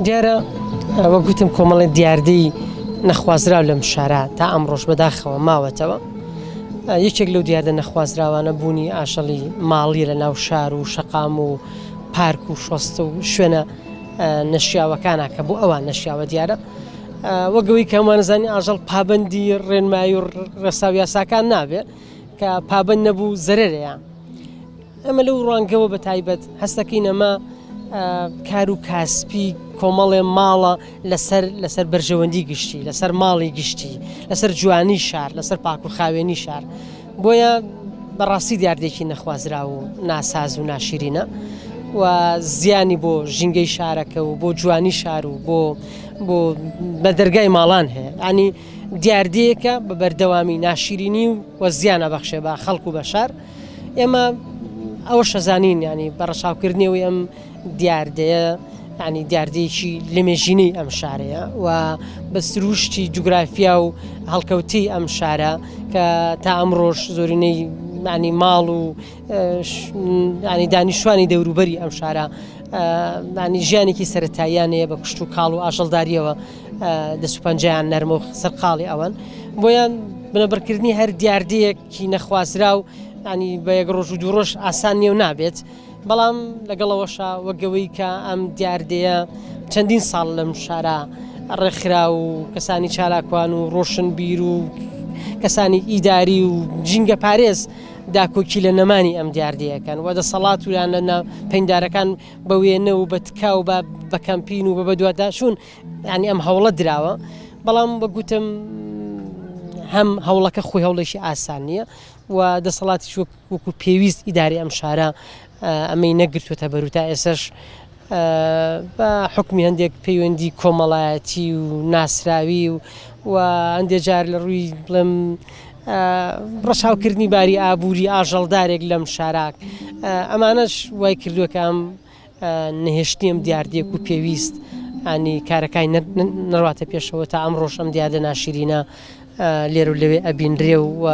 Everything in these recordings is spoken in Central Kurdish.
دیارە وە گوتم کۆمەڵی دیاردەی نەخوازراو لەم شارە تا ئەمڕۆژ بەداخەوە ماوەتەوە. یەکێک لەو دیاردە نەخوازراوانە بوونی ئاژەڵی ماڵی لە ناو شار و شەقام و پارک و شۆستە و شوێنە نەشیاوەکانە کە بۆ ئەوان نەشیاوە دیارە. وەگەوەی کە هەمووان نەزانی ئاژەڵ پابەندی ڕێنمایی و ڕێساو یاساکان نابێت کە پابەند نەبوو زەرەرەیە. ئەمە لەو ڕوانگەوە بە تایبەت هەستەکەین ئەمە کار و کاسپی کۆمەڵێ ماڵە لەسەر بەرژەوەندی گشتی، لەسەر ماڵی گشتی، لەسەر جوانی شار، لەسەر پاک و خاوێنی شار. بۆیە بەڕاستی دیاردێکی نەخوازرا و ناساز و ناشرینە و زیانی بۆ ژینگەی شارەکە و بۆ جوانی شار و بۆ بە دەرگای ماڵان هەیە. ینی دیاردەیەکە بە بەردەوامی ناشرینی و زیانە بەخشێ بە خەڵک و بە شار. ئێمە ئەوە شەزانین ینی بەڕەچاوکردنەوەی ئەم دیاردەیە ینی دیاردەیەکی لەمێژینەی ئەم شارەیە و بە سروشتی جوگرافیا و هەڵکەوتی ئەم شارە کە تا ئەمڕۆژ زۆرینەی ینی ماڵ و ینی دانیشتوانی دەوروبەری ئەم شارە ینی ژیانێکی سەرەتاییانەیە بە کوشت و کاڵ و ئاژەڵداریەوە دەسوپەنجیان نەرمە و سەرقاڵی ئەوەن. بۆیان بنەبەرکردنی هەر دیاردەیەکی نەخوازرا و ینی بە یەک ڕۆژ و دوو ڕۆژ ئاسان نیە و نابێت. بەڵام لەگەڵەوەشە وەگەوەی کە ئەم دیاردەیە چەندین ساڵ لەم شارە ڕێکخرا و کەسانی چالاکوان و ڕۆشن بیر و کەسانی ئیداری و جینگە پارێز داکۆکی لە نەمانی ئەم دیاردەیەکەن و دەسەڵات و یان لە پەیدارەکان بە وێنە و بە تکا و بە کەمپین و بە بەدوواداشون ینی ئەم هەوڵە دراوە. بەڵام بەگوتم هەم هەوڵەکە خۆی هەوڵێکی ئاسان نییە و دەسەڵاتی وەکو پێویست ئیداری ئەم شارە ئەمەی نەگرتوێتە بەروو تا ئێسش بە حکمی هەندێک پەیوەندی کۆمەڵایەتی و ناسراوی و هەندێک جار لە ڕووی بڵێم ڕەچاوکردنی باری ئابووری ئاژەڵدارێک لەم شاراک ئەمانەش وای کردووە کە ئەم نەهێشتنی ئەم دیاردەیەک و پێویست ینی کارەکانی نەڕاتە پێشەوە تا ئەمڕۆژ ئەم دیاردە ناشرینە لێرە و لەوێ ئەبینرێ و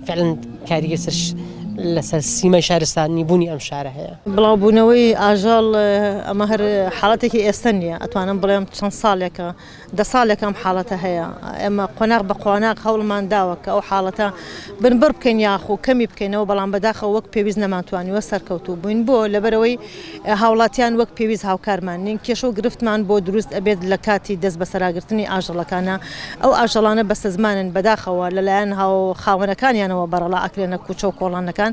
فعلەن کاریگە لەسەر سیمە شارستانی بوونی ئەم شارە هەیە. بڵاوبوونەوەی ئاژەڵ ئەمە هەر حاڵەتێکی ئێستا نییە، ئەتوانم بڵێم چەند ساڵێکە 10 ساڵێک ئەم حاڵەتە هەیە. ئێمە قۆناغ بە قۆناغ هەوڵمان داوە کە ئەو حاڵەتە بنبەر بکەین یاخ و کەمی بکەینەوە، بەڵام بەداخەوە وەک پێویست نەماتوانیوە سەرکەوتوو بووین بۆ لەبەرەوەی هاوڵاتیان وەک پێویست هاوکارمان نین. کێشە و گرفتمان بۆ دروست ئەبێت لە کاتی دەست بە سەراگرتنی ئاژەڵەکانە. ئەو ئاژەڵانە بەستە زمانن بەداخەوە لەلایەن خاوەنەکانیانەوە بەڕەڵا ئەکرێنە کوچە و کۆڵانەکان.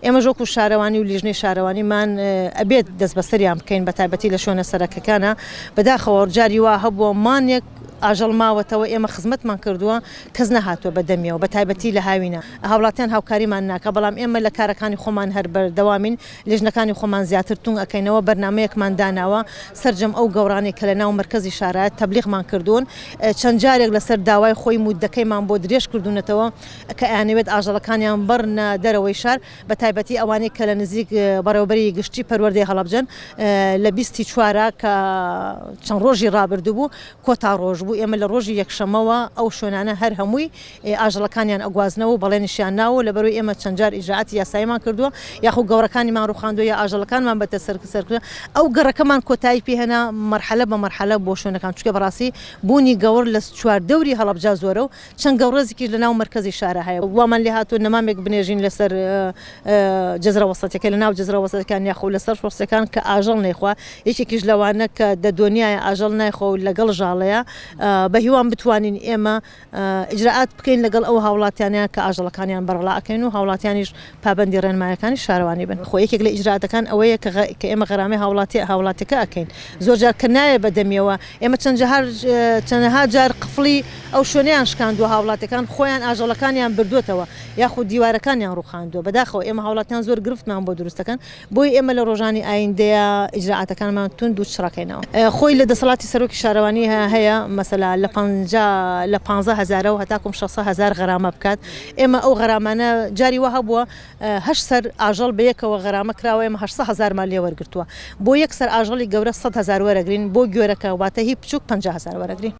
ئێمە ژۆک و شارەوانی و لیژنەی شارەوانیمان ئەبێت دەست بەسەریان بکەین بە تایبەتی لە شوێنە سەرەکەکانە. بەداخەوە جاری وا هەبووە مانێک ئاژەڵ ماوەتەوە ئێمە خزمەتمان کردووە کەس نەهاتووە بە دەمیەوە بە تایبەتی لە هاوینە. هاوڵاتیان هاوکاریمان ناکە، بەڵام ئێمە لە کارەکانی خۆمان هەر بەردەوامین، لیژنەکانی خۆمان زیاتر تونگ ئەەکەینەوە. بەرنامەیەکمان داناوە سەرجەم ئەو گەورانەی کە لە ناو مرکزی شارەت تەبلیغمان کردوون. چەند جارێک لەسەر داوای خۆی مودەکەیمان بۆ درێژ کردوونەتەوە کە ئەیانەوێت ئاژەڵەکانیان بڕنە دەرەوەی شار، بە تایبەتی ئەوانەی کە لە نزیک بەڕێوەبەری گشتی پەروەردەی هەڵەبجەن لە 24 کە چەند ڕۆژی ڕابردوو بوو کۆتا ڕۆژ بوو. ئێمە لە ڕۆژی یەکشەمەوە ئەو شوێنانە هەر هەمووی ئاژەڵەکانیان ئەگوازنەوە بەڵێنیشیان ناوە، لەبەرەوەی ئێمە چەند جار ئیجراعاتی یاساییمان کردووە یاخو گەورەکانیمان ڕوخاندووە یا ئاژەڵەکانمان بەتە سەرکردە. ئەو گەڕەکەمان کۆتایی پێهێنا مەرحەلە بە مەرحەلە بۆ شوێنەکان، چونکە بەڕاستی بوونی گەور لە چواردەوری هەڵەبجە زۆرە و چەند گەورەزێکی لە ناو مرکزی شارە هەیە. وامان لێ هاتووە نەمامێک بنێژین لەسەر جەزرە وەسەتەکە لە ناو جەزرە وەسەتەکان یاخو لەسەر شۆستەکان کە ئاژەڵ نەیخوا. یەکێکیش لەوانە کە دەدۆنیایە ئاژەڵ نایخۆ و لەگەڵ ژاڵەیە بە هیوان بتوانین ئێمە ئیجراعات بکەین لەگەڵ ئەو هاوڵاتیانە کە ئاژەڵەکانیان بەڕڵا ئەکەین و هاوڵاتیانیش پابەندی ڕێنمایەکانی شارەوانی بن. خۆ یەکێک لە ئیجراعاتەکان ئەوەیە کە ئێمە غەرامەی هاوڵاتیەکە ئەکەین. زۆر جار کە نایە بەدەمیەوە ئێمە چەندەها جار قفڵی ئەو شوێنەیان شکاندووە، هاوڵاتەکان خۆیان ئاژەڵەکانیان بردوێتەوە یاخود دیوارەکانیان ڕوخاندووە. بەداخەوە ئێمە هاوڵاتیان زۆر گرفتمان بۆ دروستەکەن، بۆی ئێمە لە ڕۆژانی ئایندەیە ئیجراعاتەکانمان تند و چڕەکەینەوە. خۆی لە دەسەڵاتی سەرۆکی شارەوانی هەیە مەسەلا لە 15,000 و هەتاکم 600,000 غەرامە بکات. ئێمە ئەو غەرامانە جاری وە هەبووە 8 سەر ئاژەڵ بەیەکەوە غەرامە کراوە، ئێمە 800,000 مان لێ وەرگرتووە. بۆ یەک سەر ئاژەڵی گەورە 100,000 وەرەگرین، بۆ گوێرەکە واتە هی بچووک 50,000 وەرەگرین.